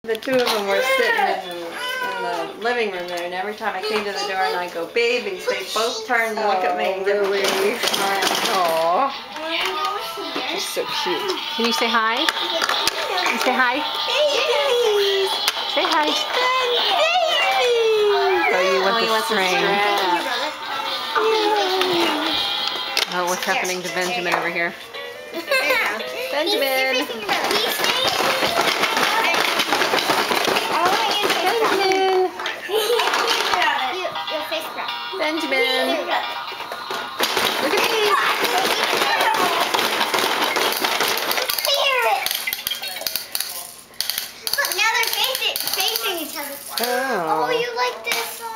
The two of them were sitting in the living room there, and every time I came to the door and I go, babies, they both turn and look at me. Really? Aww. She's so cute. Can you say hi? Can you say hi? Babies! Say hi. Babies! Oh, you want he the wants string. strap. Oh, what's happening to Benjamin over here? Benjamin! Benjamin! Look at these! Look, now they're facing each other. Oh, You like this song?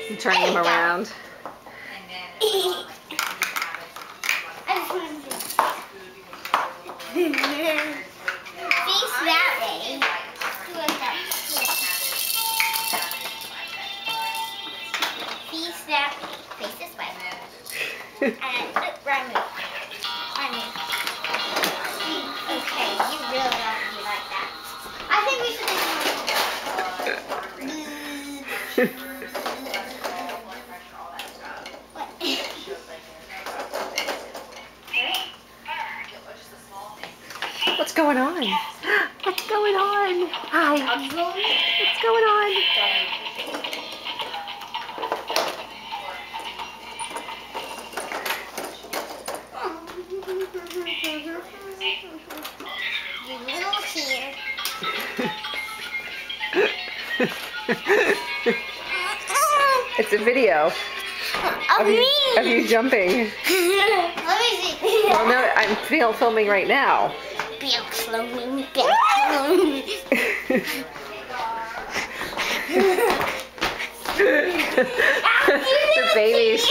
I'm turning him around. Face that way. Face that way. Face this way. And right move. Right move. Okay, you really don't be like that. I think we should What's going on? What's going on? Hi. What's going on? You little here. It's a video of you jumping. Let me see. Well, no, I'm filming right now. The babies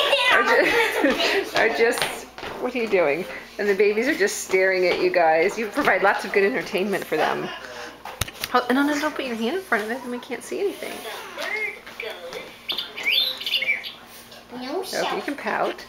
are just, what are you doing? And the babies are just staring at you guys. You provide lots of good entertainment for them. Oh, no, don't put your hand in front of it, then we can't see anything. No So you can pout.